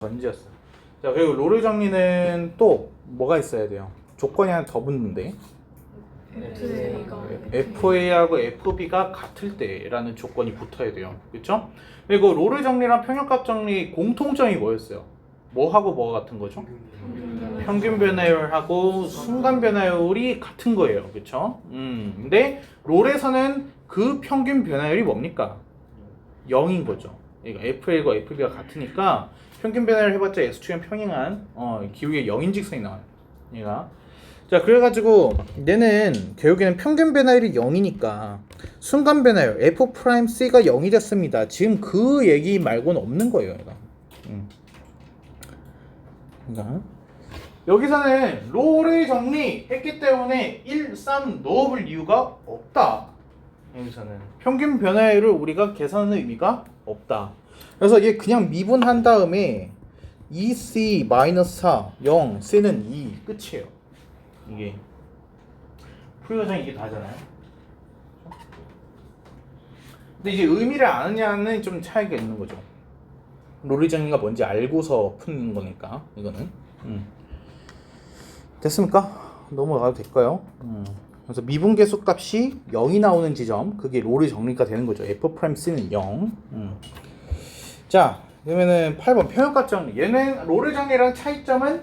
번지였어. 자, 그리고 롤의 정리는 또 뭐가 있어야 돼요? 조건이 하나 더 붙는데 FA하고 FB가 같을 때라는 조건이 붙어야 돼요. 그렇죠? 그리고 롤의 정리랑 평균값 정리 공통점이 뭐였어요? 뭐하고 뭐가 같은 거죠? 평균 변화율하고 순간 변화율이 같은 거예요. 그렇죠? 근데 롤에서는 그 평균 변화율이 뭡니까? 0인 거죠. 그러니까 FA과 FB가 같으니까 평균 변화를 해봤자 S축엔 평행한 기울기의 0인 직선이 나와요. 얘가. 자, 그래가지고 얘는 결국에는 평균 변화율이 0이니까 순간 변화율 F'C가 0이 됐습니다. 지금 그 얘기 말고는 없는 거예요. 얘가. 그러니까 여기서는 롤을 정리했기 때문에 1, 3 넣어볼 이유가 없다. 여기서는 평균 변화율을 우리가 계산하는 의미가 없다. 그래서 이게 그냥 미분한 다음에 2C-4 0 C는 2 끝이에요. 이게 풀과정 이게 다잖아요. 근데 이제 의미를 아느냐는 좀 차이가 있는 거죠. 롤의 정리가 뭔지 알고서 푸는 거니까 이거는. 됐습니까? 넘어가도 될까요? 그래서 미분계수 값이 0이 나오는 지점, 그게 롤의 정리가 되는 거죠. F'C는 0. 자, 그러면은 8번 평균값 정리. 얘는 롤의 정리랑 차이점은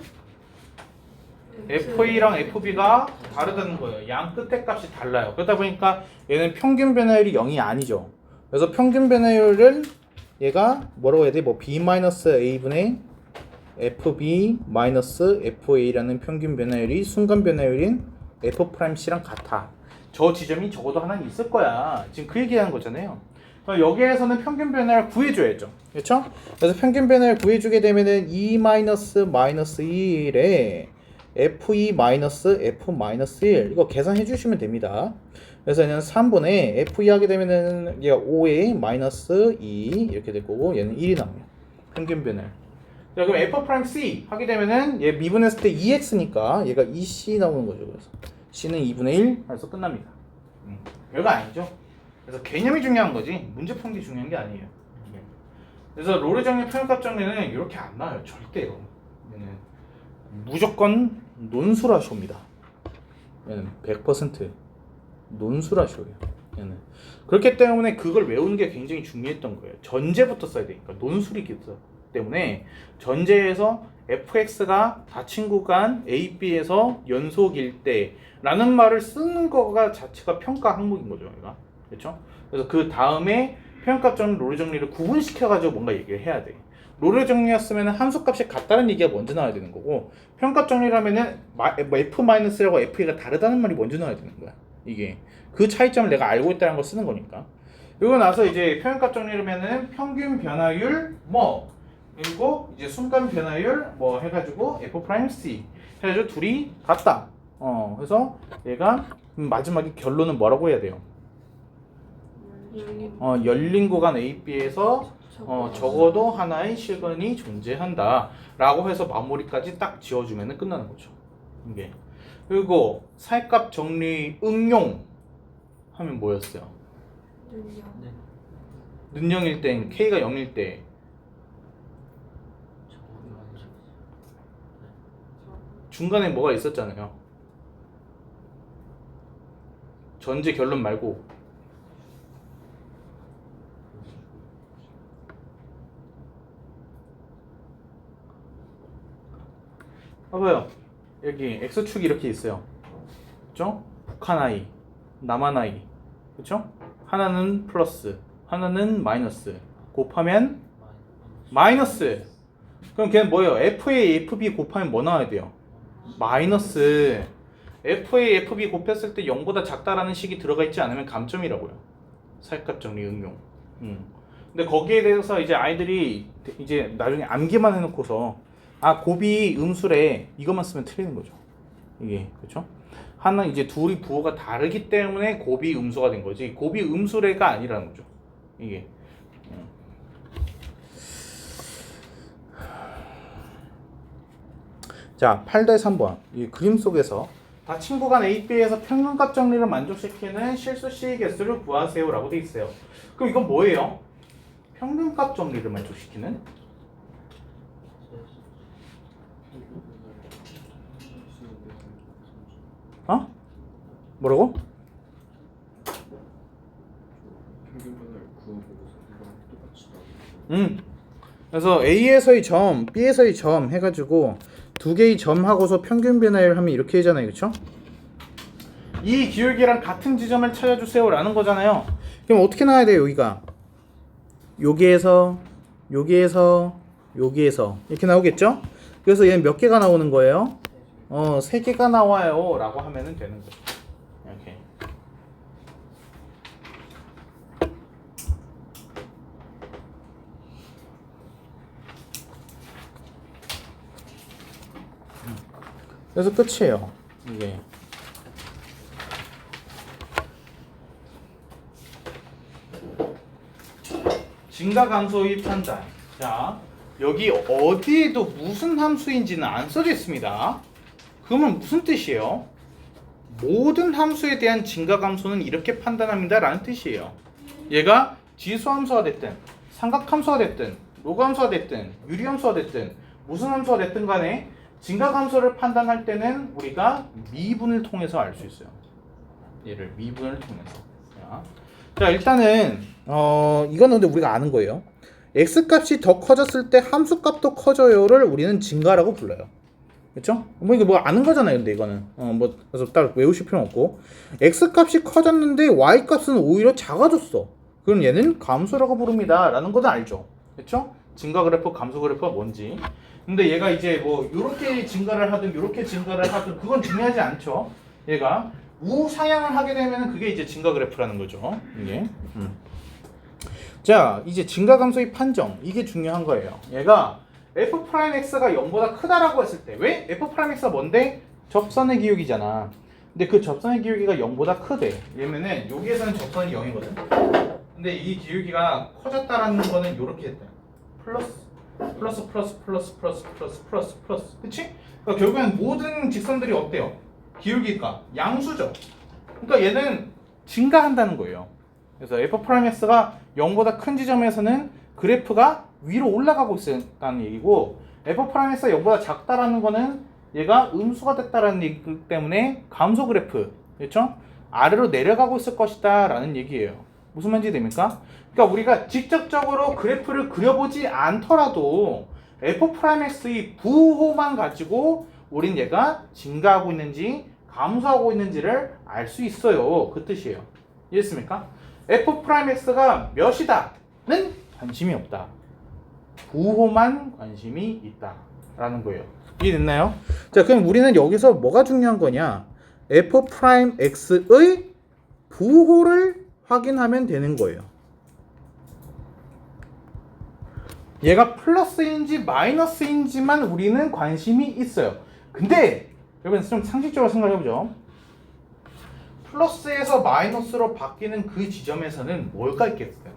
FA랑 FB가 다르다는 거예요. 양 끝의 값이 달라요. 그러다 보니까 얘는 평균 변화율이 0이 아니죠. 그래서 평균 변화율을 얘가 뭐라고 해야 돼? 뭐 B-A분의 FB-FA라는 평균 변화율이 순간 변화율인 F'C랑 같아. 저 지점이 적어도 하나 있을 거야. 지금 그 얘기하는 거잖아요. 여기에서는 평균 변화를 구해줘야죠. 그렇죠? 그래서 평균 변화를 구해주게 되면은 E-1에 F2-F-1 이거 계산해 주시면 됩니다. 그래서 얘는 3분의 F2 하게 되면은 얘가 5에 마이너스 2 이렇게 될 거고 얘는 1이 나옵니다. 평균 변화율. 자, 그럼 F'C 하게 되면은 얘 미분했을 때 2x니까 얘가 2c 나오는 거죠. 그래서 c는 2분의 1 해서 끝납니다. 별거 아니죠. 그래서 개념이 중요한 거지 문제 푸는 게 중요한 게 아니에요. 그래서 롤의 정리, 평균값 정리는 이렇게 안 나와요. 절대로. 얘는 무조건 논술하쇼입니다. 얘는 100% 논술하쇼예요. 얘는 그렇기 때문에 그걸 외우는 게 굉장히 중요했던 거예요. 전제부터 써야 되니까 논술이기 때문에 전제에서 fx가 닫힌 구간 a, b에서 연속일 때라는 말을 쓰는 거가 자체가 평가 항목인 거죠. 얘가. 그렇죠? 그래서 그 다음에 평균값 정리, 롤의 정리를 구분시켜가지고 뭔가 얘기를 해야 돼. 롤의 정리였으면 함수값이 같다는 얘기가 먼저 나와야 되는 거고 평균값 정리라면은 F-라고 FA가 다르다는 말이 먼저 나와야 되는 거야. 이게 그 차이점을 내가 알고 있다는 걸 쓰는 거니까. 그리고 나서 이제 평균값 정리라면은 평균 변화율 뭐 그리고 이제 순간 변화율 뭐 해가지고 F'C 해가지고 둘이 같다. 그래서 얘가 마지막에 결론은 뭐라고 해야 돼요? 열린 구간 A, B에서 적어도 하나의 실근이 존재한다 라고 해서 마무리까지 딱 지어주면 끝나는 거죠. 이게. 그리고 살값 정리 응용 하면 뭐였어요? 는 0일 땐 K가 0일 때 중간에 뭐가 있었잖아요. 전제 결론 말고 봐봐요. 여기 X축이 이렇게 있어요. 그쵸? 북한 I, 남한 I. 그쵸? 하나는 플러스, 하나는 마이너스. 곱하면 마이너스. 그럼 걔는 뭐예요? FA, FB 곱하면 뭐 나와야 돼요? 마이너스. FA, FB 곱했을 때 0보다 작다라는 식이 들어가 있지 않으면 감점이라고요. 살값 정리 응용. 근데 거기에 대해서 이제 아이들이 이제 나중에 암기만 해놓고서 곱이 음수래 이것만 쓰면 틀리는 거죠. 이게 그렇죠? 하나 이제 둘이 부호가 다르기 때문에 곱이 음수가 된 거지 곱이 음수래가 아니라는 거죠. 이게 자 8-3번 이 그림 속에서 닫힌 구간 A, B에서 평균값 정리를 만족시키는 실수 C의 개수를 구하세요 라고 돼 있어요. 그럼 이건 뭐예요? 평균값 정리를 만족시키는 뭐라고? 평균변을 구해보고서 이거랑 똑같이 나오고. 그래서 A에서의 점, B에서의 점 해가지고 두 개의 점 하고서 평균 변화율 하면 이렇게 하잖아요, 그렇죠? 이 기울기랑 같은 지점을 찾아주세요라는 거잖아요. 그럼 어떻게 나와야 돼요, 여기가? 여기에서, 여기에서, 여기에서 이렇게 나오겠죠? 그래서 얘는 몇 개가 나오는 거예요? 3개가 나와요 라고 하면 되는 거죠. 이렇게. 그래서 끝이에요. 이게. 증가 감소의 판단. 자, 여기 어디에도 무슨 함수인지는 안 써져 있습니다. 그러면 무슨 뜻이에요? 모든 함수에 대한 증가 감소는 이렇게 판단합니다 라는 뜻이에요. 얘가 지수 함수가 됐든 삼각 함수가 됐든 로그 함수가 됐든 유리 함수가 됐든 무슨 함수가 됐든 간에 증가 감소를 판단할 때는 우리가 미분을 통해서 알 수 있어요. 얘를 미분을 통해서. 자, 일단은 이거는 근데 우리가 아는 거예요. x 값이 더 커졌을 때 함수 값도 커져요를 우리는 증가라고 불러요. 그렇죠? 뭐 이거 뭐 아는 거잖아요. 근데 이거는 뭐 그래서 따로 외우실 필요는 없고, x 값이 커졌는데 y 값은 오히려 작아졌어. 그럼 얘는 감소라고 부릅니다라는 것도 알죠. 그렇죠? 증가 그래프, 감소 그래프가 뭔지. 근데 얘가 이제 뭐 이렇게 증가를 하든 이렇게 증가를 하든 그건 중요하지 않죠. 얘가 우상향을 하게 되면 그게 이제 증가 그래프라는 거죠. 이게. 자, 이제 증가 감소의 판정, 이게 중요한 거예요. 얘가 f'x가 0보다 크다라고 했을 때, 왜? f'x가 뭔데? 접선의 기울기잖아. 근데 그 접선의 기울기가 0보다 크대. 왜냐면은 여기에서는 접선이 0이거든. 근데 이 기울기가 커졌다라는 거는 이렇게 했다. 플러스. 그치? 그러니까 결국엔 모든 직선들이 어때요? 기울기가 양수죠. 그러니까 얘는 증가한다는 거예요. 그래서 f'x가 0보다 큰 지점에서는 그래프가 위로 올라가고 있다는 얘기고, f'x가 0보다 작다라는 거는 얘가 음수가 됐다라는 얘기 때문에 감소 그래프, 그렇죠? 아래로 내려가고 있을 것이다 라는 얘기예요. 무슨 말인지 됩니까? 그러니까 우리가 직접적으로 그래프를 그려보지 않더라도 f'x의 부호만 가지고 우린 얘가 증가하고 있는지 감소하고 있는지를 알 수 있어요. 그 뜻이에요. 이해했습니까? f'x가 몇이다는 관심이 없다. 부호만 관심이 있다 라는 거예요. 이해됐나요? 자, 그럼 우리는 여기서 뭐가 중요한 거냐? f'x의 부호를 확인하면 되는 거예요. 얘가 플러스인지 마이너스인지만 우리는 관심이 있어요. 근데 여러분 좀 상식적으로 생각해보죠. 플러스에서 마이너스로 바뀌는 그 지점에서는 뭘까 있겠어요?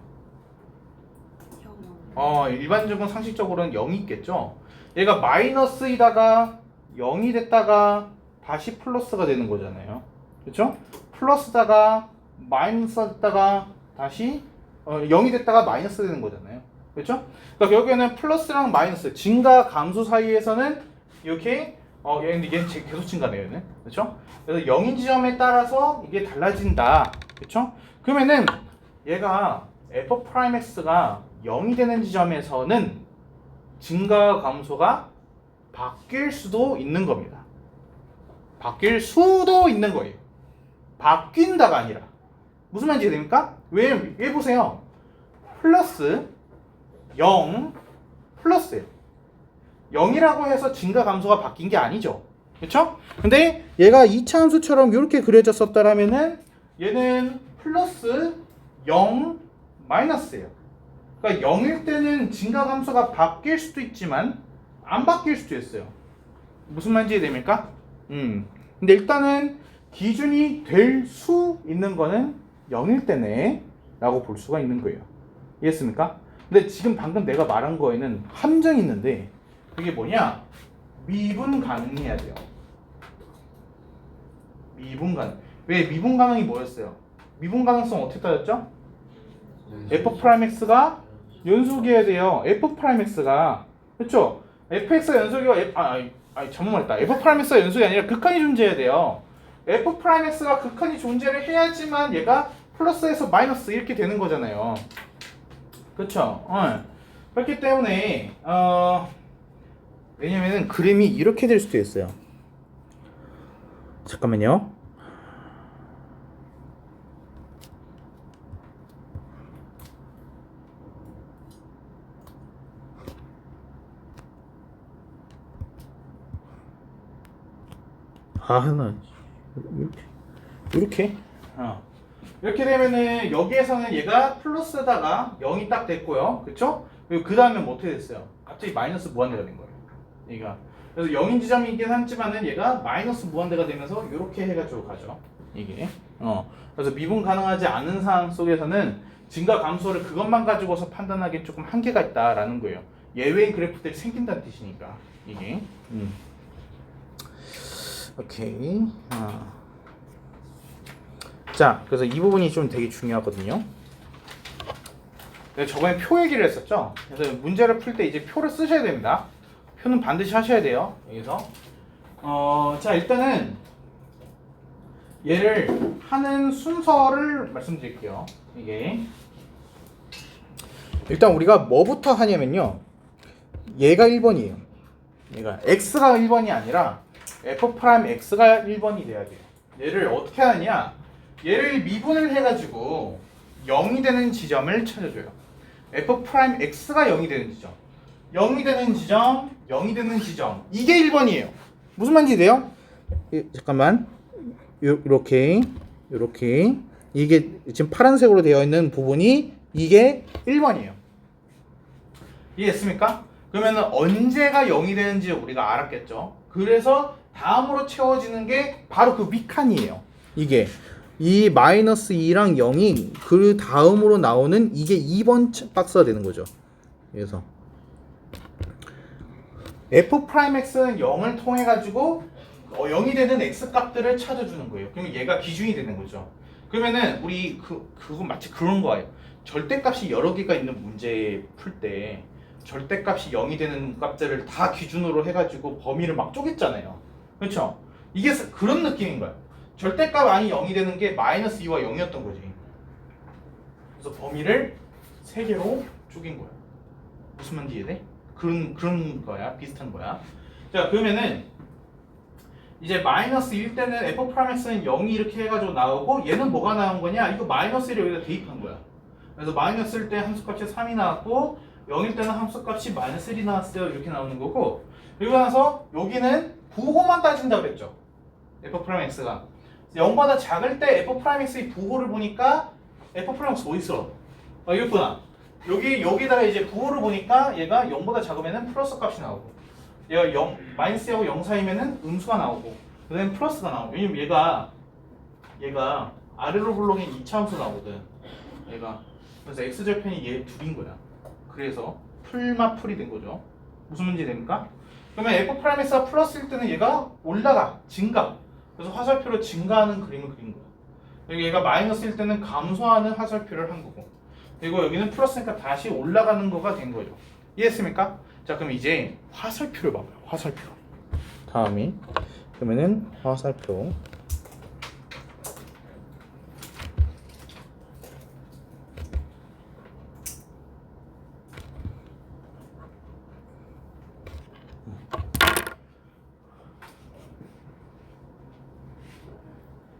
일반적으로 상식적으로는 0이 있겠죠. 얘가 마이너스이다가 0이 됐다가 다시 플러스가 되는 거잖아요. 그렇죠? 플러스다가 마이너스 됐다가 다시 0이 됐다가 마이너스 되는 거잖아요. 그렇죠? 그러니까 결국에는 플러스랑 마이너스, 증가 감소 사이에서는 이렇게 얘는 계속 증가네요. 얘는. 그렇죠? 그래서 0인 지점에 따라서 이게 달라진다. 그렇죠? 그러면은 얘가 f'x가 0이 되는 지점에서는 증가 감소가 바뀔 수도 있는 겁니다. 바뀔 수도 있는 거예요. 바뀐다가 아니라. 무슨 말인지 됩니까? 왜 보세요. 플러스 0 플러스예요. 0이라고 해서 증가 감소가 바뀐 게 아니죠. 그렇죠? 근데 얘가 2차 함수처럼 이렇게 그려졌었다라면은 얘는 플러스 0 마이너스예요. 그러니까 0일 때는 증가 감소가 바뀔 수도 있지만 안 바뀔 수도 있어요. 무슨 말인지 됩니까? 근데 일단은 기준이 될 수 있는 거는 0일 때네 라고 볼 수가 있는 거예요. 이해했습니까? 근데 지금 방금 내가 말한 거에는 함정이 있는데, 그게 뭐냐? 미분 가능해야 돼요. 미분 가능. 왜 미분 가능이 뭐였어요? 미분 가능성 어떻게 따졌죠? f'x가 연속이어야 돼요. f'x가, 그렇죠? fx가 연속이고 잘못 말했다. f'x가 연속이 아니라 극한이 존재해야 돼요. f'x가 극한이 존재를 해야지만 얘가 플러스에서 마이너스 이렇게 되는 거잖아요. 그쵸? 그렇기 때문에 왜냐면은 그림이 이렇게 될 수도 있어요. 잠깐만요. 나 이렇게 이렇게 되면은 여기에서는 얘가 플러스에다가 0이 딱 됐고요, 그쵸? 그리고 그 다음에 뭐 어떻게 됐어요? 갑자기 마이너스 무한대가 된 거예요. 얘가 그래서 0인 지점이긴 하지만은 얘가 마이너스 무한대가 되면서 이렇게 해가지고 가죠. 이게 그래서 미분 가능하지 않은 상황 속에서는 증가 감소를 그것만 가지고서 판단하기엔 조금 한계가 있다라는 거예요. 예외인 그래프들이 생긴다는 뜻이니까 이게. 오케이. 자, 그래서 이 부분이 좀 되게 중요하거든요. 내가 저번에 표 얘기를 했었죠. 그래서 문제를 풀 때 이제 표를 쓰셔야 됩니다. 표는 반드시 하셔야 돼요. 여기서 자, 일단은 얘를 하는 순서를 말씀드릴게요. 이게 일단 우리가 뭐부터 하냐면요, 얘가 1번이에요. 얘가 x가 1번이 아니라 f'x가 1번이 돼야 돼요. 얘를 어떻게 하느냐, 얘를 미분을 해가지고 0이 되는 지점을 찾아줘요. f'x가 0이 되는 지점, 0이 되는 지점, 0이 되는 지점, 이게 1번이에요. 무슨 말인지 돼요? 잠깐만, 이렇게 이게 지금 파란색으로 되어 있는 부분이 이게 1번이에요. 이해했습니까? 그러면 언제가 0이 되는지 우리가 알았겠죠. 그래서 다음으로 채워지는 게 바로 그 윗칸이에요. 이게 이 마이너스 2랑 0이 그 다음으로 나오는 이게 2번 박스가 되는 거죠. 그래서 f'x는 0을 통해 가지고 0이 되는 x 값들을 찾아주는 거예요. 그러면 얘가 기준이 되는 거죠. 그러면은 우리 그건 마치 그런 거예요. 절대값이 여러 개가 있는 문제 풀 때 절대값이 0이 되는 값들을 다 기준으로 해가지고 범위를 막 쪼갰잖아요. 그렇죠? 이게 그런 느낌인 거야. 절대값 아니 0이 되는 게 마이너스 2와 0이었던 거지. 그래서 범위를 3개로 쪼갠 거야. 무슨 말인지 이해돼? 그런 거야. 비슷한 거야. 자, 그러면은 이제 마이너스 1 때는 f'x는 0이 이렇게 해가지고 나오고, 얘는 뭐가 나온 거냐? 이거 마이너스 1을 여기다 대입한 거야. 그래서 마이너스 1 때 함수값이 3이 나왔고, 0일 때는 함수값이 마이너스 1이 나왔어요. 이렇게 나오는 거고, 그리고 나서 여기는 부호만 따진다 그랬죠. f'x가 0보다 작을 때 f'x의 부호를 보니까 f'x 어디 있어? 여기구나. 여기다가 이제 부호를 보니까 얘가 0보다 작으면은 플러스 값이 나오고, 얘가 0 마이너스하고 0 사이면은 음수가 나오고, 그다음에 플러스가 나오고. 왜냐면 얘가 아래로 굴러긴 2차 함수 나오거든. 얘가 그래서 x절편이 얘 둘인 거야. 그래서 풀이 된 거죠. 무슨 문제 됩니까? 그러면 f'x가 플러스일 때는 얘가 올라가, 증가. 그래서 화살표로 증가하는 그림을 그린 거야. 여기 얘가 마이너스일 때는 감소하는 화살표를 한 거고, 그리고 여기는 플러스니까 다시 올라가는 거가 된 거죠. 이해했습니까? 자, 그럼 이제 화살표를 봐봐요. 화살표. 다음이 그러면은 화살표.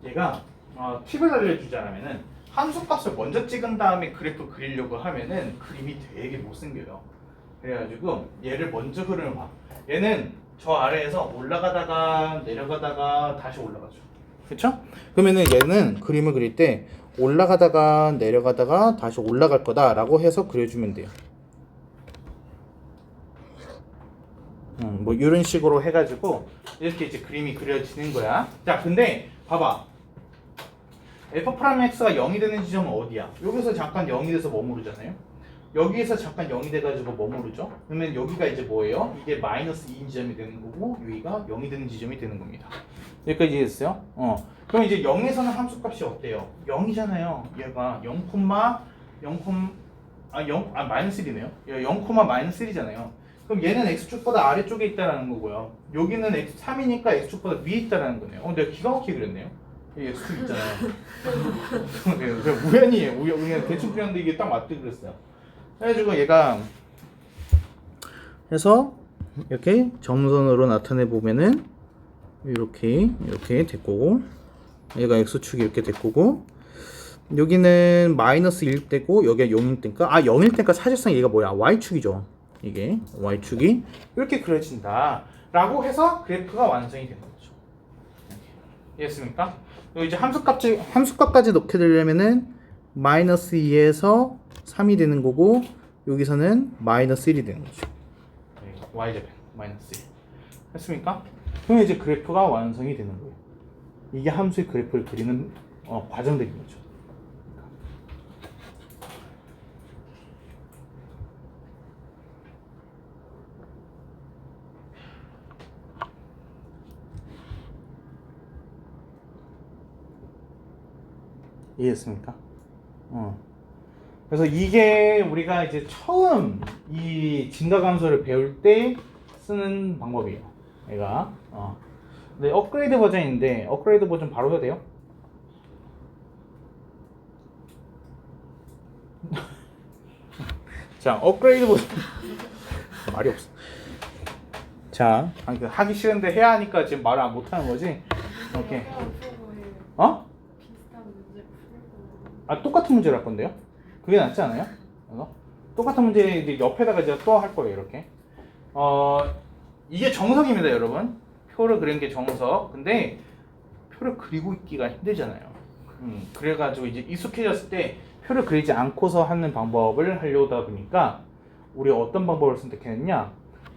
얘가 팁을 알려주자면은 함수값을 먼저 찍은 다음에 그래프 그리려고 하면은 그림이 되게 못생겨요. 그래가지고 얘를 먼저 흐름을 봐. 얘는 저 아래에서 올라가다가 내려가다가 다시 올라가죠. 그쵸? 그러면은 얘는 그림을 그릴 때 올라가다가 내려가다가 다시 올라갈 거다라고 해서 그려주면 돼요. 뭐 이런 식으로 해가지고 이렇게 이제 그림이 그려지는 거야. 자, 근데 봐봐. f'x가 0이 되는 지점은 어디야? 여기서 잠깐 0이 돼서 머무르잖아요. 여기에서 잠깐 0이 돼가지고 머무르죠. 그러면 여기가 이제 뭐예요? 이게 마이너스 2인 지점이 되는 거고, 여기가 0이 되는 지점이 되는 겁니다. 여기까지 이해했어요? 그럼 이제 0에서는 함수값이 어때요? 0이잖아요. 얘가 0, 마이너스 1이네요. 0, 마이너스 1이잖아요. 그럼 얘는 x축보다 아래쪽에 있다라는 거고요. 여기는 x3이니까 x축보다 위에 있다라는 거네요. 내가 기가 막히게 그랬네요. 여기 x축 있잖아요. 그냥 우연이에요. 그냥 대충 그렸는데 이게 딱 맞게 그랬어요. 그래가지고 얘가 해서 이렇게 점선으로 나타내 보면은 이렇게 될 거고, 얘가 x축이 이렇게 될 거고, 여기는 마이너스 1 때고 여기가 0일 때니까 0일 때니까 사실상 얘가 뭐야? y축이죠. 이게 y축이 이렇게 그려진다 라고 해서 그래프가 완성이 되는 거죠. 이해했습니까? 여기 이제 함수값까지 넣게 되려면은 마이너스 2에서 3이 되는 거고, 여기서는 마이너스 1이 되는 거죠. y제곱 마이너스 1 했습니까? 그럼 이제 그래프가 완성이 되는 거예요. 이게 함수의 그래프를 그리는 과정들인 거죠. 이해했습니까? 그래서 이게 우리가 이제 처음 이 증가함수를 배울 때 쓰는 방법이에요. 얘가. 근데 업그레이드 버전인데 업그레이드 버전 바로 해도 돼요? 자, 업그레이드 버전 말이 없어. 자, 하기 싫은데 해야 하니까 지금 말을 못 하는 거지. 오케이. 어? 똑같은 문제를 할 건데요? 그게 낫지 않아요? 똑같은 문제 이제 옆에다가 이제 또 할 거예요, 이렇게. 이게 정석입니다, 여러분. 표를 그린 게 정석. 근데 표를 그리고 있기가 힘들잖아요. 그래가지고 이제 익숙해졌을 때 표를 그리지 않고서 하는 방법을 하려다 보니까 우리 어떤 방법을 선택했느냐?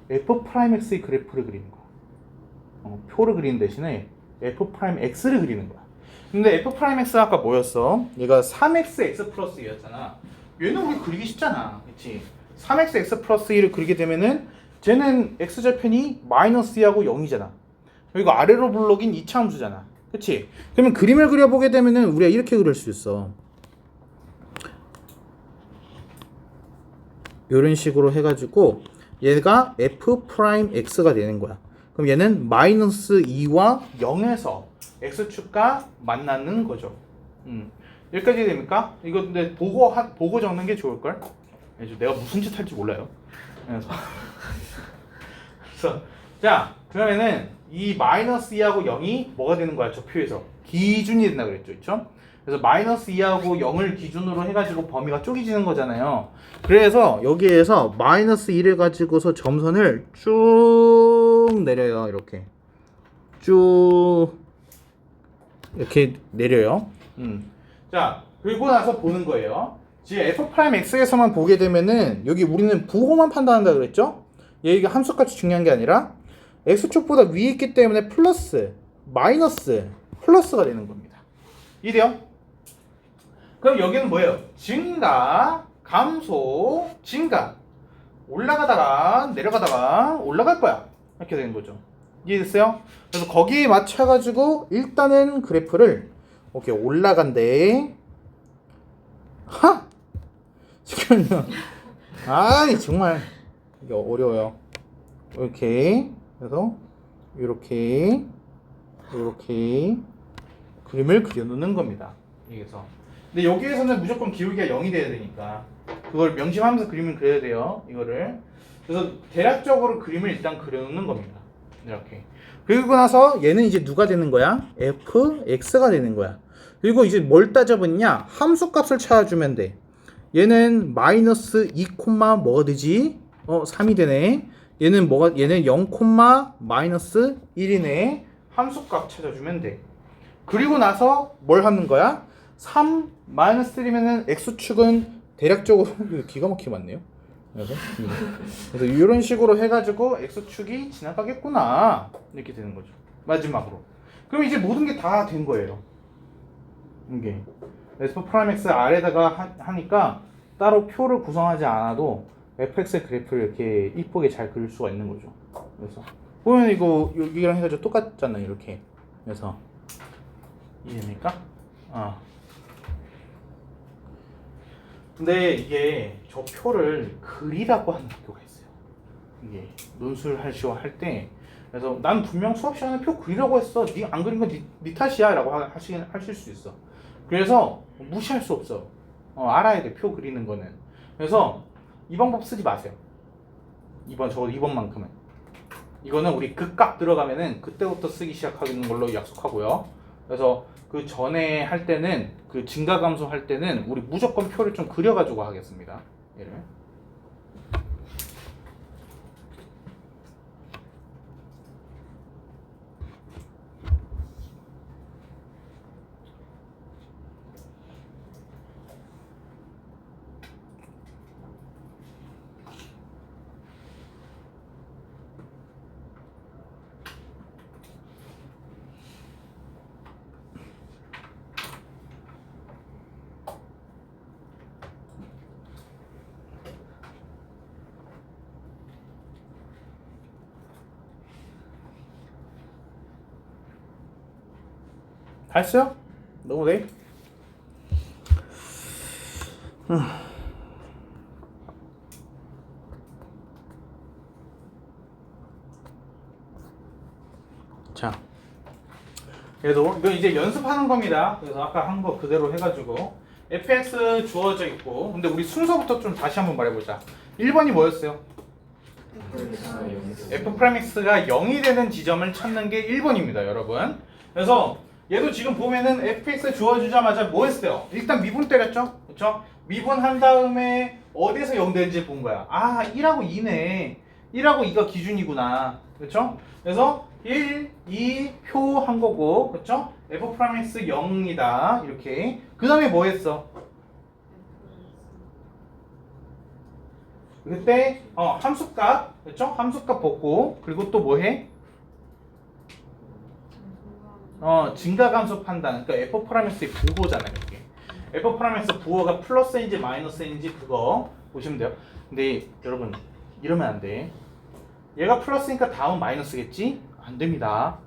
f'x의 그래프를 그리는 거야. 표를 그리는 대신에 f'x를 그리는 거야. 근데 f'x 아까 뭐였어? 얘가 3xx 플러스 2였잖아. 얘는 우리 그리기 쉽잖아. 그치? 3xx 플러스 2를 그리게 되면은 쟤는 x절편이 마이너스 2하고 0이잖아. 이거 아래로 블록인 2차 함수잖아. 그치? 그러면 그림을 그려보게 되면은 우리가 이렇게 그릴 수 있어. 이런 식으로 해가지고 얘가 f'x가 되는 거야. 그럼 얘는 마이너스 2와 0에서 x축과 만나는 거죠. 여기까지 됩니까? 이거 근데 보고 적는 게 좋을걸? 내가 무슨 짓 할지 몰라요. 그래서 자, 그러면은 이 마이너스 2하고 0이 뭐가 되는 거야? 저 표에서 기준이 된다 그랬죠, 그렇죠? 그래서 마이너스 2하고 0을 기준으로 해가지고 범위가 쪼개지는 거잖아요. 그래서 여기에서 마이너스 2를 가지고서 점선을 쭉 내려요. 이렇게 쭉 이렇게 내려요. 자, 그리고 나서 보는 거예요. 지금 f'x에서만 보게 되면은 여기 우리는 부호만 판단한다 그랬죠? 얘가 함수값이 중요한 게 아니라 x축보다 위에 있기 때문에 플러스, 마이너스, 플러스가 되는 겁니다. 이래요? 그럼 여기는 뭐예요? 증가, 감소, 증가. 올라가다가 내려가다가 올라갈 거야. 이렇게 되는 거죠. 이해됐어요? 그래서 거기에 맞춰가지고 일단은 그래프를 오케이 올라간대. 잠깐만요. 아니 정말 이게 어려워요. 이렇게 그래서 이렇게 그림을 그려놓는 겁니다. 여기서. 근데 여기에서는 무조건 기울기가 0이 돼야 되니까 그걸 명심하면서 그림을 그려야 돼요. 이거를. 그래서 대략적으로 그림을 일단 그려놓는 겁니다. 이렇게. 그리고 나서 얘는 이제 누가 되는 거야? fx가 되는 거야. 그리고 이제 뭘 따져보냐? 함수값을 찾아주면 돼. 얘는 마이너스 2, 뭐가 되지? 3이 되네. 얘는 0, 마이너스 1이네. 함수값 찾아주면 돼. 그리고 나서 뭘 하는 거야? 3 마이너스 3면은 x축은 대략적으로 기가 막히게 맞네요. 그래서 이런 식으로 해가지고 x축이 지나가겠구나 이렇게 되는 거죠. 마지막으로. 그럼 이제 모든 게 다 된 거예요. 이게 f'x 아래다가 하니까 따로 표를 구성하지 않아도 fx의 그래프를 이렇게 이쁘게 잘 그릴 수가 있는 거죠. 그래서 보면 이거 여기랑 해가지고 똑같잖아요. 이렇게. 그래서 이해됩니까? 근데 이게 저 표를 그리라고 하는 학교가 있어요. 이게 논술 할 때 그래서 난 분명 수업 시간에 표 그리라고 했어. 니 안 그린 건 니 탓이야라고 하실 수 있어. 그래서 무시할 수 없어. 알아야 돼. 표 그리는 거는. 그래서 이 방법 쓰지 마세요. 적어도 이번만큼은. 이거는 우리 극각 들어가면은 그때부터 쓰기 시작하는 걸로 약속하고요. 그래서 그 전에 할 때는 그 증가감소 할 때는 우리 무조건 표를 좀 그려가지고 하겠습니다. 얘를. 다 했어요? 너무 돼? 자, 그래도 이거 이제 연습하는 겁니다. 그래서 아까 한 거 그대로 해가지고 fx 주어져 있고, 근데 우리 순서부터 좀 다시 한번 말해보자. 1번이 뭐였어요? f'x가 0이 되는 지점을 찾는 게 1번입니다, 여러분. 그래서 얘도 지금 보면은 fx 주어주자마자 뭐 했어요? 일단 미분 때렸죠? 그쵸? 미분한 다음에 어디서 0 되는지 본 거야. 아, 1하고 2네. 1하고 2가 기준이구나. 그쵸? 그래서 1, 2 표 한 거고, 그쵸? f'x 0이다. 이렇게. 그 다음에 뭐 했어? 그때 함수값, 그쵸? 함수값 벗고, 그리고 또 뭐 해? 증가감소 판단. 그러니까 f'x의 부호잖아요, 이게. f'x 부호가 플러스인지 마이너스인지 그거 보시면 돼요. 근데 여러분 이러면 안 돼. 얘가 플러스니까 다음 마이너스겠지? 안 됩니다.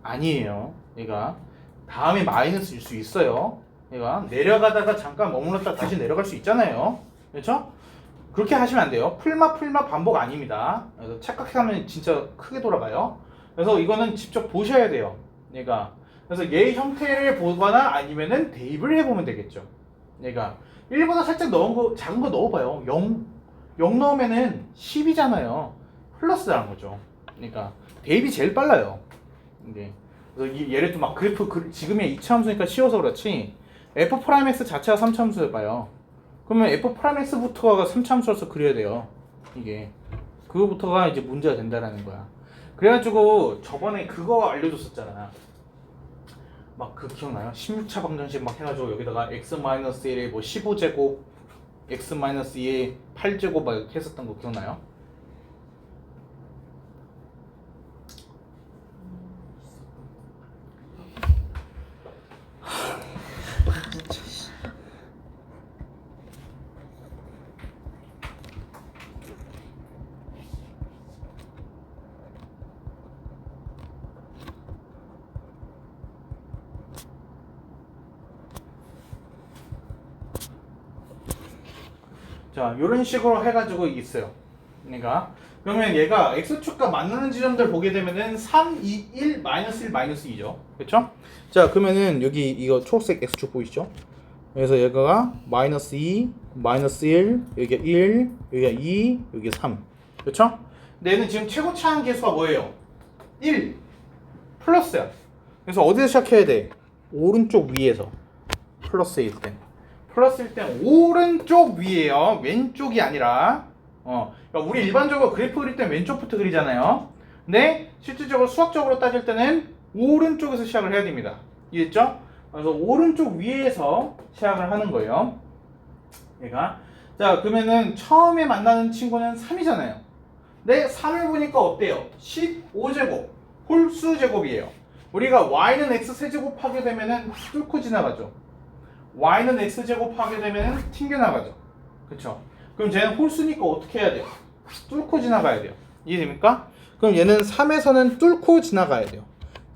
아니에요. 얘가 다음에 마이너스일 수 있어요. 얘가 내려가다가 잠깐 머물렀다 다시 내려갈 수 있잖아요. 그렇죠? 그렇게 하시면 안 돼요. 풀마 반복 아닙니다. 그래서 착각하면 진짜 크게 돌아가요. 그래서 이거는 직접 보셔야 돼요. 얘가. 그래서 얘 형태를 보거나 아니면은 대입을 해보면 되겠죠. 얘가 1보다 살짝 작은 거 넣어봐요. 0 넣으면은 10이잖아요. 플러스라는 거죠. 그러니까 대입이 제일 빨라요. 이게. 그래서 얘를 또 막 그래프 지금의 2차 함수니까 쉬워서 그렇지. f'x 자체가 3차 함수여봐요. 그러면 f'x부터가 3차 함수로서 그려야 돼요. 이게. 그거부터가 이제 문제가 된다라는 거야. 그래가지고 저번에 그거 알려줬었잖아. 막 그 기억나요? 16차 방정식 막 해가지고 여기다가 x-1에 뭐 15제곱 x-2에 8제곱 막 이렇게 했었던 거 기억나요? 자, 이런 식으로 해가지고 있어요. 그러면 얘가 x축과 만나는 지점들 보게 되면은 3, 2, 1, 마이너스 1, 마이너스 2죠. 그렇죠? 자, 그러면은 여기 이거 초록색 x축 보이시죠? 그래서 얘가 마이너스 2, 마이너스 1, 여기가 1, 여기가 2, 여기가 3. 그렇죠? 근데 얘는 지금 최고차항 계수가 뭐예요? 1 플러스야. 그래서 어디서 시작해야 돼? 오른쪽 위에서. 플러스일 땐. 플러스일 땐 오른쪽 위에요. 왼쪽이 아니라. 그러니까 우리 일반적으로 그래프 그릴 때 왼쪽부터 그리잖아요. 근데 실질적으로 수학적으로 따질 때는 오른쪽에서 시작을 해야 됩니다. 이해했죠? 그래서 오른쪽 위에서 시작을 하는 거예요. 얘가. 자, 그러면은 처음에 만나는 친구는 3이잖아요. 근데 3을 보니까 어때요? 15제곱 홀수 제곱이에요. 우리가 y는 x 세제곱 하게 되면은 뚫고 지나가죠. y는 x제곱 하게 되면 튕겨나가죠. 그쵸? 그럼 쟤는 홀수니까 어떻게 해야 돼요? 뚫고 지나가야 돼요. 이해됩니까? 그럼 얘는 3에서는 뚫고 지나가야 돼요.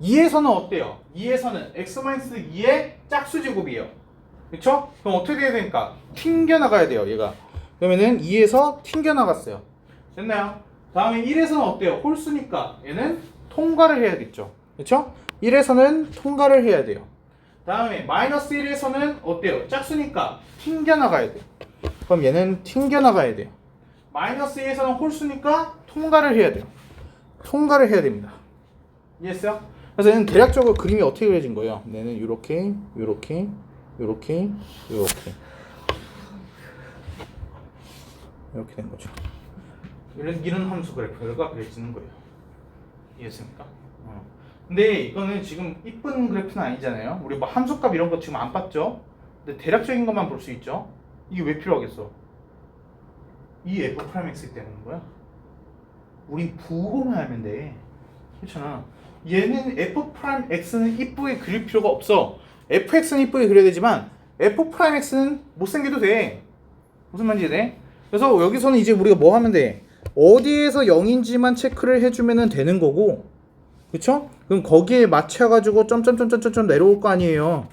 2에서는 어때요? 2에서는 x-2의 짝수제곱이에요. 그쵸? 그럼 어떻게 해야 됩니까? 튕겨나가야 돼요, 얘가. 그러면은 2에서 튕겨나갔어요. 됐나요? 다음에 1에서는 어때요? 홀수니까 얘는 통과를 해야겠죠. 그렇죠? 1에서는 통과를 해야 돼요. 다음에 마이너스 1에서는 어때요? 짝수니까 튕겨나가야 돼요. 그럼 얘는 튕겨나가야 돼요. 마이너스 2에서는 홀수니까 통과를 해야 돼요. 통과를 해야 됩니다. 이해했어요? 그래서 얘는 대략적으로 그림이 어떻게 그려진 거예요? 얘는 이렇게 이렇게 이렇게 이렇게 이렇게 된 거죠. 이런 함수 그래프가 그려지는 거예요. 이해했습니까? 근데 이거는 지금 이쁜 그래프는 아니잖아요. 우리 뭐 함수값 이런 거 지금 안 봤죠? 근데 대략적인 것만 볼 수 있죠. 이게 왜 필요하겠어? 이 f'(x) 때문인 거야. 우린 부호만 하면 돼. 그렇잖아. 얘는 f'x는 이쁘게 그릴 필요가 없어. fx는 이쁘게 그려야 되지만 f'x는 못생겨도 돼. 무슨 말인지 돼? 그래서 여기서는 이제 우리가 뭐 하면 돼? 어디에서 0인지만 체크를 해주면 되는 거고, 그쵸? 그럼 거기에 맞춰가지고 점점점점점 내려올 거 아니에요.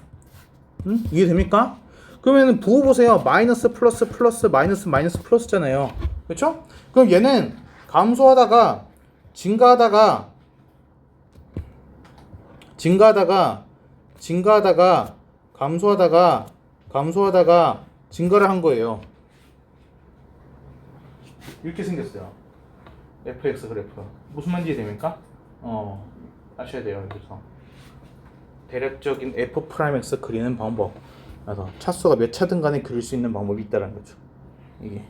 응? 이해됩니까? 그러면 부호 보세요. 마이너스 플러스 플러스 마이너스 마이너스 플러스잖아요. 그쵸? 그럼 얘는 감소하다가 증가하다가 감소하다가 증가를 한 거예요. 이렇게 생겼어요. fx 그래프. 무슨 말인지 됩니까? 아셔야 돼요. 여기서 대략적인 f'x 그리는 방법. 그래서 차수가 몇 차든 간에 그릴 수 있는 방법이 있다는 거죠. 이게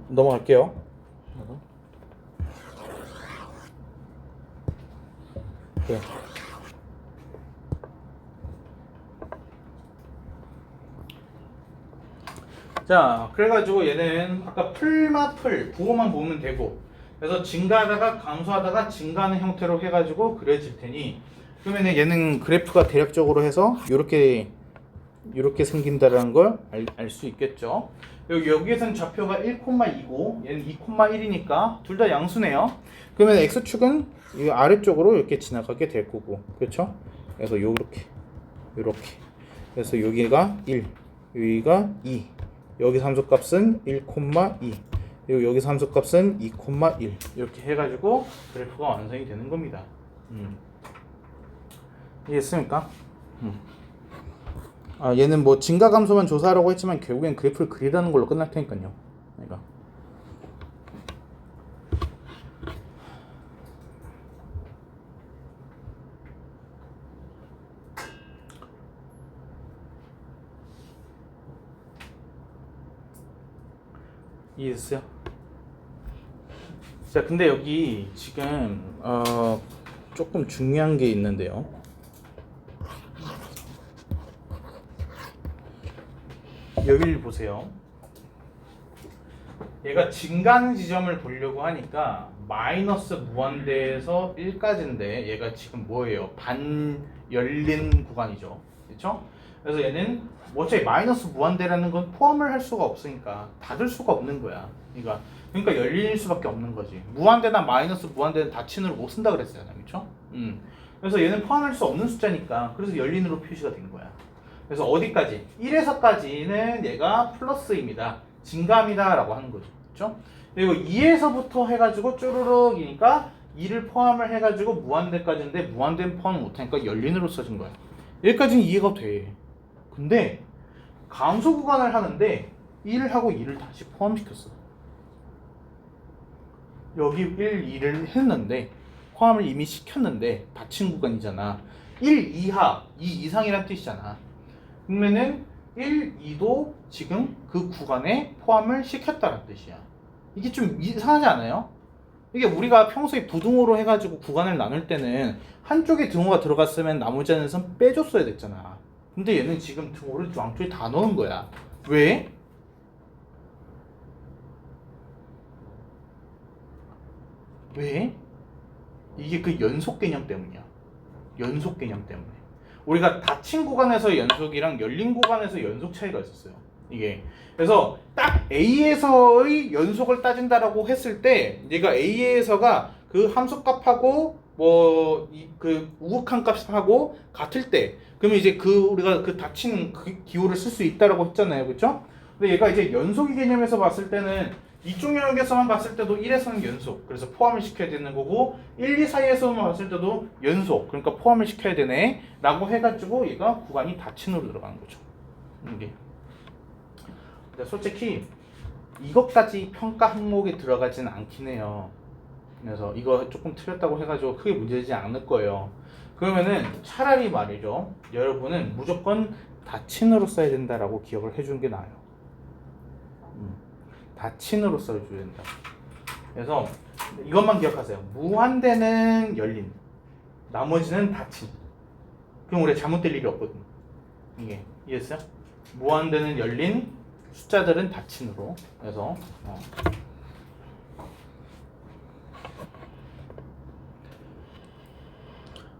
넘어갈게요. 네. 자, 그래가지고 얘는 아까 풀마풀 부호만 보면 되고, 그래서 증가하다가 감소하다가 증가하는 형태로 해가지고 그려질 테니, 그러면 얘는 그래프가 대략적으로 해서 이렇게 생긴다는 걸 알 수 있겠죠. 여기에서는 좌표가 1,2고 얘는 2,1이니까 둘 다 양수네요. 그러면 x축은 이 아래쪽으로 이렇게 지나가게 될 거고, 그렇죠? 그래서 이렇게 그래서 여기가 1, 여기가 2, 여기 함수값은 1,2, 그리고 여기 함수값은 2,1 이렇게 해가지고 그래프가 완성이 되는 겁니다. 이해했습니까? 얘는 뭐 증가 감소만 조사하라고 했지만 결국엔 그래프를 그리라는 걸로 끝날 테니까요. 그러니까 이해했어요? 자, 근데 여기 지금 조금 중요한 게 있는데요. 여기를 보세요. 얘가 증가하는 지점을 보려고 하니까 마이너스 무한대에서 1까지인데 얘가 지금 뭐예요? 반 열린 구간이죠. 그렇죠? 그래서 얘는 어차피 마이너스 무한대라는 건 포함을 할 수가 없으니까 닫을 수가 없는 거야. 그러니까 열릴 수밖에 없는 거지. 무한대나 마이너스 무한대는 닫힌으로 못 쓴다 그랬잖아요. 그렇죠? 그래서 얘는 포함할 수 없는 숫자니까 그래서 열린으로 표시가 된 거야. 그래서 어디까지? 1에서까지는 얘가 플러스입니다. 증가합니다 라고 하는 거죠. 그렇죠? 그리고 2에서부터 해가지고 쪼르륵이니까 2를 포함을 해가지고 무한대까지인데 무한대는 포함을 못하니까 열린으로 써진 거야. 여기까지는 이해가 돼. 근데 감소 구간을 하는데 1하고 2를 다시 포함시켰어. 여기 1, 2를 했는데 포함을 이미 시켰는데 닫힌 구간이잖아. 1 이하, 2 이상이란 뜻이잖아. 그러면은 1, 2도 지금 그 구간에 포함을 시켰다는 뜻이야. 이게 좀 이상하지 않아요? 이게 우리가 평소에 부등호로 해가지고 구간을 나눌 때는 한쪽에 등호가 들어갔으면 나머지 안에선 빼줬어야 됐잖아. 근데 얘는 지금 등호를 양쪽에 다 넣은 거야. 왜? 왜? 이게 그 연속 개념 때문이야. 연속 개념 때문에. 우리가 닫힌 구간에서 연속이랑 열린 구간에서 연속 차이가 있었어요. 이게. 그래서 딱 A에서의 연속을 따진다라고 했을 때 얘가 A에서가 그 함수값하고 뭐 그 우극한 값하고 같을 때 그러면 이제 우리가 그 닫힌 그 기호를 쓸 수 있다라고 했잖아요. 그렇죠? 근데 얘가 이제 연속의 개념에서 봤을 때는 이쪽 영역에서만 봤을 때도 1에서는 연속. 그래서 포함을 시켜야 되는 거고 1, 2 사이에서만 봤을 때도 연속. 그러니까 포함을 시켜야 되네 라고 해가지고 얘가 구간이 닫힌으로 들어가는 거죠. 이게. 근데 솔직히 이것까지 평가 항목에 들어가진 않긴 해요. 그래서 이거 조금 틀렸다고 해가지고 크게 문제되지 않을 거예요. 그러면은 차라리 말이죠. 여러분은 무조건 닫힌으로 써야 된다라고 기억을 해주는 게 나아요. 닫힌으로 써줘야 된다. 그래서 이것만 기억하세요. 무한대는 열린, 나머지는 닫힌. 그럼 우리가 잘못될 일이 없거든. 이게 이해했어요? 무한대는 열린, 숫자들은 닫힌으로. 그래서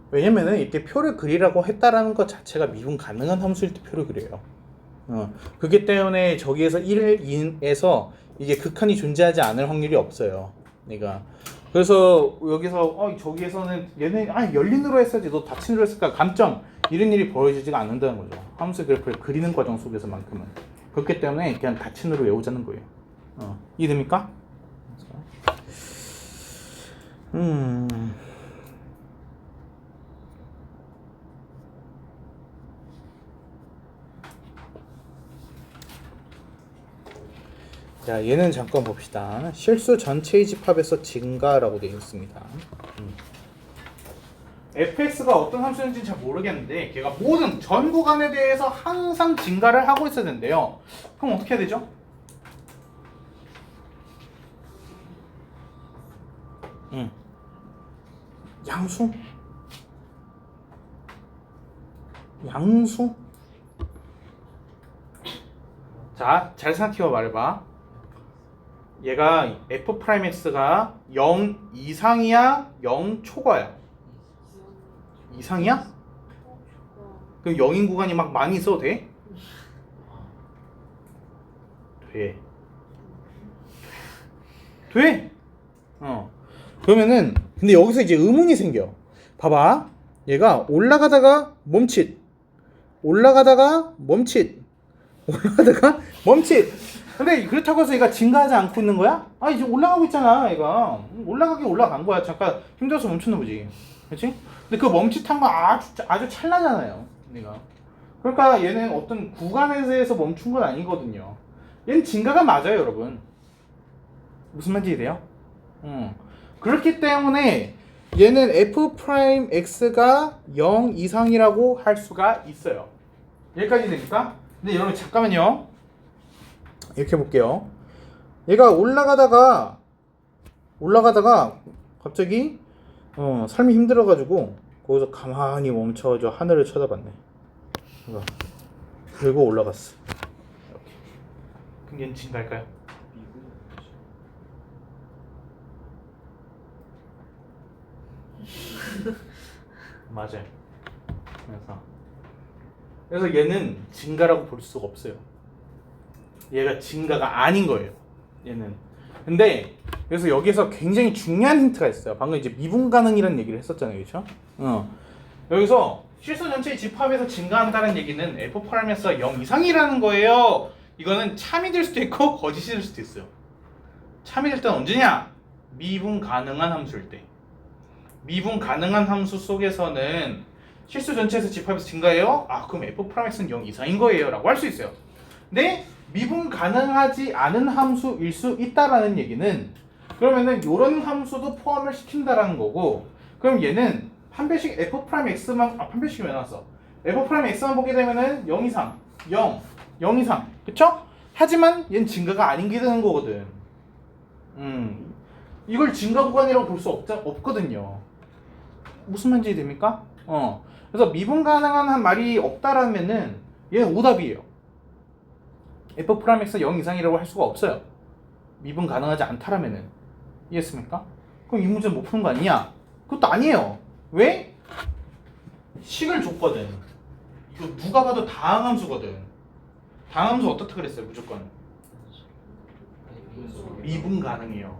왜냐면은 이렇게 표를 그리라고 했다라는 것 자체가 미분 가능한 함수일 때 표를 그려요. 그렇기 때문에 저기에서 1에서 이게 극한이 존재하지 않을 확률이 없어요. 그러니까 그래서 여기서 저기에서는 얘네 열린으로 했어야지 너 닫힌으로 했을까 감점 이런 일이 벌어지지가 않는다는 거죠. 함수 그래프를 그리는 과정 속에서만큼은. 그렇기 때문에 그냥 닫힌으로 외우자는 거예요. 이해됩니까? 자, 얘는 잠깐 봅시다. 실수 전체의 집합에서 증가라고 되어 있습니다. fx가 어떤 함수인지는 잘 모르겠는데 걔가 모든 전 구간에 대해서 항상 증가를 하고 있어야 된대요. 그럼 어떻게 해야 되죠? 양수? 자, 잘 생각해봐 말해봐. 얘가 f'x가 0 이상이야? 0 초과야? 이상이야? 그럼 0인 구간이 막 많이 있어도 돼? 돼. 그러면은 근데 여기서 이제 의문이 생겨. 봐봐. 얘가 올라가다가 멈칫. 올라가다가 멈칫. 근데 그렇다고 해서 얘가 증가하지 않고 있는 거야? 이제 올라가고 있잖아. 얘가 올라가긴 올라간 거야. 잠깐 힘들어서 멈췄나 보지. 그렇지? 근데 그 멈칫한 거 아주 찰나잖아요. 얘가. 그러니까 얘는 어떤 구간에서 멈춘 건 아니거든요. 얘는 증가가 맞아요, 여러분. 무슨 말인지 이해돼요? 그렇기 때문에 얘는 f'x가 0 이상이라고 할 수가 있어요. 여기까지 됩니까? 근데 여러분 잠깐만요. 이렇게 볼게요. 얘가 올라가다가 갑자기 삶이 힘들어가지고 거기서 가만히 멈춰가지고 하늘을 쳐다봤네. 그리고 올라갔어. 이렇게. 그럼 얘는 증가할까요? 맞아요. 그래서 얘는 증가라고 볼 수가 없어요. 얘가 증가가 아닌 거예요. 얘는. 근데 그래서 여기서 굉장히 중요한 힌트가 있어요. 방금 이제 미분 가능이라는 얘기를 했었잖아요, 그렇죠? 여기서 실수 전체의 집합에서 증가한다는 얘기는 f'(x가 0 이상이라는 거예요. 이거는 참이 될 수도 있고 거짓이 될 수도 있어요. 참이 될 때는 언제냐? 미분 가능한 함수일 때. 미분 가능한 함수 속에서는 실수 전체에서 집합에서 증가해요? 그럼 f'x는 0 이상인 거예요 라고 할 수 있어요. 근데 미분 가능하지 않은 함수일 수 있다라는 얘기는 그러면은 이런 함수도 포함을 시킨다라는 거고, 그럼 얘는 판별식 f'x만 판별식이 왜 나왔어? f'x만 보게 되면은 0 이상 0 이상 그쵸? 하지만 얘는 증가가 아닌 게 되는 거거든. 이걸 증가 구간이라고 볼 수 없거든요. 무슨 말인지 됩니까? 그래서 미분 가능한 한 말이 없다라면은 얘는 오답이에요. f'x 0 이상이라고 할 수가 없어요. 미분 가능하지 않다라면은. 이해했습니까? 그럼 이 문제는 못 푸는 거 아니냐? 그것도 아니에요. 왜? 식을 줬거든. 이거 누가 봐도 다항함수거든. 다항함수 어떻다 그랬어요? 무조건 미분 가능해요.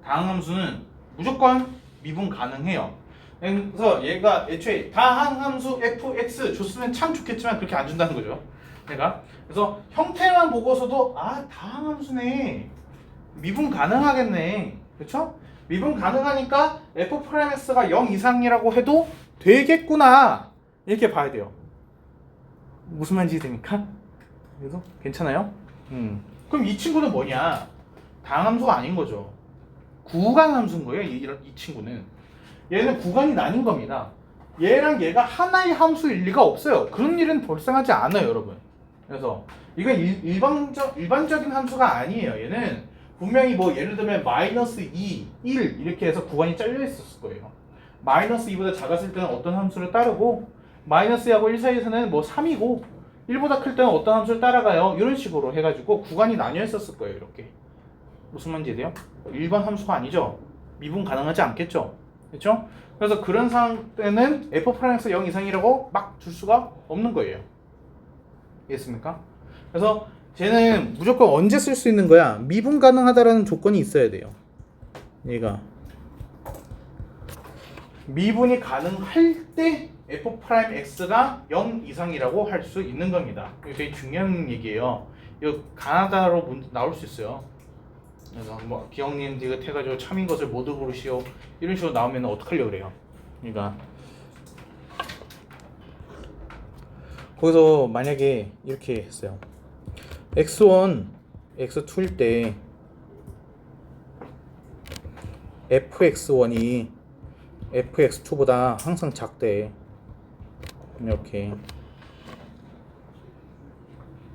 다항함수는 무조건 미분 가능해요. 그래서 얘가 애초에 다항함수 fx 줬으면 참 좋겠지만 그렇게 안 준다는 거죠. 내가 그래서 형태만 보고서도 다항함수네 미분 가능하겠네. 그쵸? 미분 가능하니까 f'(x가 0 이상이라고 해도 되겠구나. 이렇게 봐야 돼요. 무슨 말인지 됩니까? 그래도 괜찮아요? 그럼 이 친구는 뭐냐? 다항함수가 아닌 거죠. 구간 함수인 거예요. 이 친구는. 얘는 구간이 나뉜 겁니다. 얘랑 얘가 하나의 함수일 리가 없어요. 그런 일은 발생하지 않아요, 여러분. 그래서 이건 일반적인 함수가 아니에요. 얘는 분명히 뭐 예를 들면 마이너스 2, 1 이렇게 해서 구간이 잘려 있었을 거예요. 마이너스 2보다 작았을 때는 어떤 함수를 따르고 마이너스 2하고 1 사이에서는 뭐 3이고 1보다 클 때는 어떤 함수를 따라가요. 이런 식으로 해가지고 구간이 나뉘어 있었을 거예요. 이렇게. 무슨 말인지 돼요? 일반 함수가 아니죠. 미분 가능하지 않겠죠. 그렇죠? 그래서 그런 상황 때는 f'(x 0 이상이라고 막 줄 수가 없는 거예요. 이해했습니까? 그래서 쟤는 무조건 언제 쓸 수 있는 거야? 미분 가능하다라는 조건이 있어야 돼요. 얘가 미분이 가능할 때 f'(x가 0 이상이라고 할 수 있는 겁니다. 이게 되게 중요한 얘기예요. 이거 가나다로 나올 수 있어요. 그래서 뭐 기억님 디귿 해가지고 참인 것을 모두 고르시오 이런 식으로 나오면 어떡하려고 그래요. 그러니까 거기서 만약에 이렇게 했어요. x1, x2일 때 fx1이 fx2보다 항상 작대. 이렇게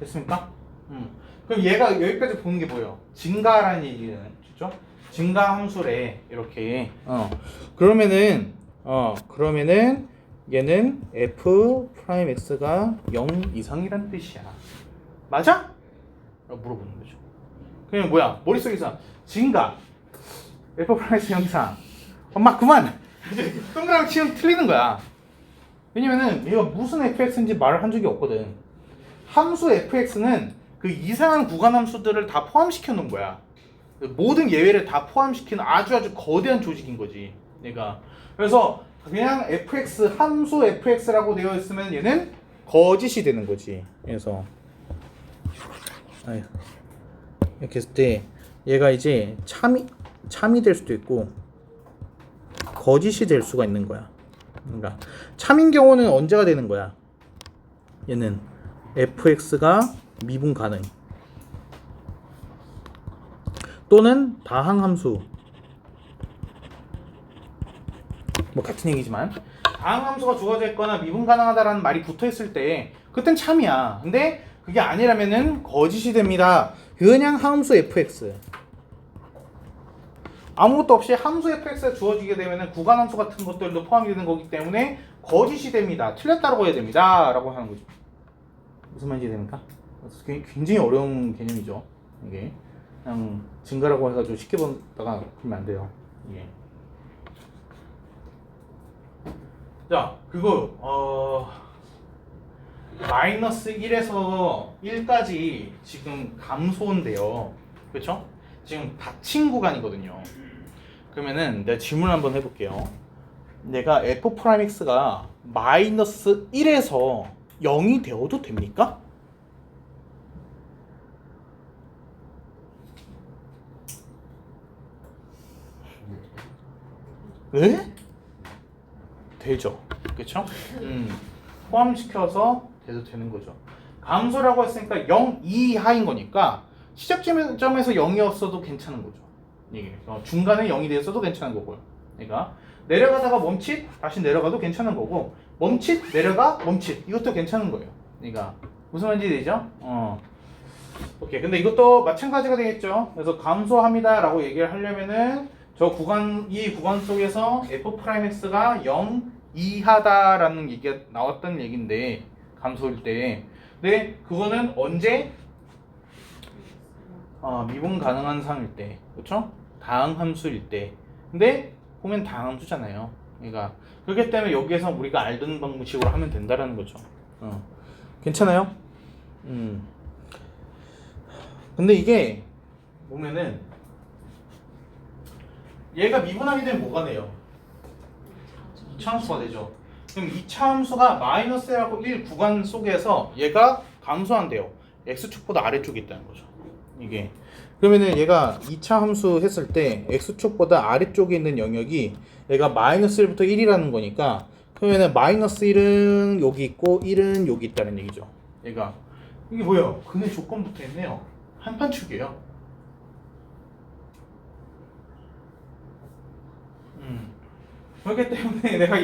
됐습니까? 그럼 얘가 여기까지 보는 게 뭐예요? 증가라는 얘기는 그죠? 증가 함수래 이렇게. 그러면은 얘는 f'(x가 0 이상이란 뜻이야. 맞아? 라고 물어보는 거죠. 그냥 뭐야? 머릿속에서 증가 f'(x 0 이상. 엄마 그만. 동그라미 치면 틀리는 거야. 왜냐면은 얘가 무슨 fx인지 말을 한 적이 없거든. 함수 fx는 그 이상한 구간 함수들을 다 포함시켜 놓은 거야. 모든 예외를 다 포함시키는 아주 거대한 조직인 거지. 얘가. 그래서 그냥 fx 함수 fx라고 되어 있으면 얘는 거짓이 되는 거지. 그래서 이렇게 했을 때 얘가 이제 참이 될 수도 있고 거짓이 될 수가 있는 거야. 그러니까 참인 경우는 언제가 되는 거야? 얘는 fx가 미분 가능 또는 다항함수 뭐 같은 얘기지만 다항함수가 주어져 있거나 미분 가능하다라는 말이 붙어있을 때 그땐 참이야. 근데 그게 아니라면은 거짓이 됩니다. 그냥 함수 fx 아무것도 없이 함수 fx가 주어지게 되면은 구간함수 같은 것들도 포함이 되는 거기 때문에 거짓이 됩니다. 틀렸다고 해야 됩니다. 라고 하는 거죠. 무슨 말인지 됩니까? 굉장히 어려운 개념이죠. 이게 그냥 증가라고 해가지고 쉽게 보다가 그러면 안 돼요. 이게. 자, 그거 마이너스 1에서 1까지 지금 감소인데요. 그렇죠? 지금 닫힌 구간이거든요. 그러면은 내가 질문 한번 해볼게요. 내가 f'(x가 마이너스 1에서 0이 되어도 됩니까? 에? 되죠. 그쵸? 포함시켜서 돼도 되는 거죠. 감소라고 했으니까 0 이하인 거니까 시작점에서 0이었어도 괜찮은 거죠. 이게 중간에 0이 됐어도 괜찮은 거고요. 그러니까 내려가다가 멈칫 다시 내려가도 괜찮은 거고 멈칫 내려가 멈칫 이것도 괜찮은 거예요. 그러니까 무슨 말인지 되죠? 오케이. 근데 이것도 마찬가지가 되겠죠. 그래서 감소합니다 라고 얘기를 하려면은 이 구간 속에서 f'(x가 0 이하다라는 얘기가 나왔던 얘기인데 감소일 때. 근데 그거는 언제? 미분 가능한 상일 때. 그렇죠? 다항함수일 때. 근데 보면 다항함수잖아요. 그러니까 그렇기 때문에 여기에서 우리가 알던 방식으로 하면 된다라는 거죠. 괜찮아요? 근데 이게 보면은 얘가 미분하게 되면 뭐가 돼요? 2차 함수가 되죠. 그럼 2차 함수가 마이너스 1하고 1 구간 속에서 얘가 감소한대요. x축보다 아래쪽에 있다는 거죠. 이게. 그러면은 얘가 2차 함수 했을 때 x축보다 아래쪽에 있는 영역이 얘가 마이너스 1부터 1이라는 거니까 그러면은 마이너스 1은 여기 있고 1은 여기 있다는 얘기죠. 얘가 이게 뭐예요? 근의 조건부터 있네요. 한판축이에요. 그렇기 때문에 내가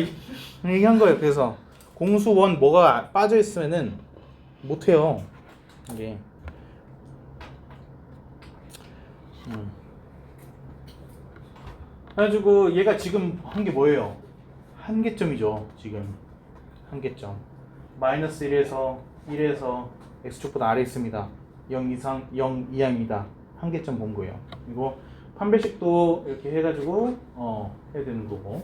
얘기한 거예요. 그래서 공수원 뭐가 빠져 있으면은 못해요. 이게. 그래가지고 얘가 지금 한 게 뭐예요? 한계점이죠. 지금 한계점. 마이너스 1에서 1에서 x축보다 아래 있습니다. 0 이상 0 이하입니다. 한계점 본 거예요. 그리고 판별식도 이렇게 해가지고 해야 되는 거고.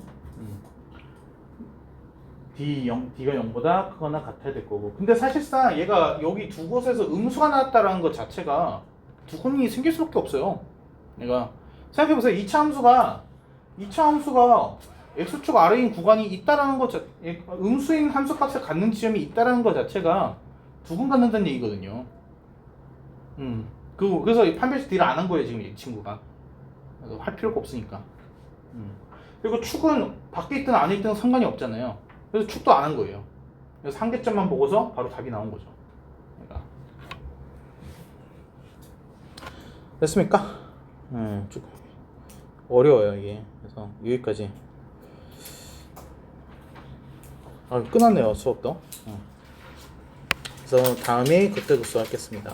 D가 0보다 크거나 같아야 될 거고. 근데 사실상 얘가 여기 두 곳에서 음수가 나왔다라는 것 자체가 두근이 생길 수밖에 없어요. 얘가 생각해보세요. 2차 함수가 x축 아래인 구간이 있다라는 것 음수인 함수 값을 갖는 지점이 있다라는 것 자체가 두근 갖는다는 얘기거든요. 그래서 이 판별식 딜을 안 한 거예요 지금 이 친구가. 그래서 할 필요가 없으니까. 그리고 축은 밖에 있든 안에 있든 상관이 없잖아요. 그래서 축도 안 한 거예요. 그래서 한계점만 보고서 바로 답이 나온 거죠. 그러니까. 됐습니까? 쭉 어려워요 이게. 그래서 여기까지. 끝났네요 수업도. 그래서 다음에 그때 급수하겠습니다.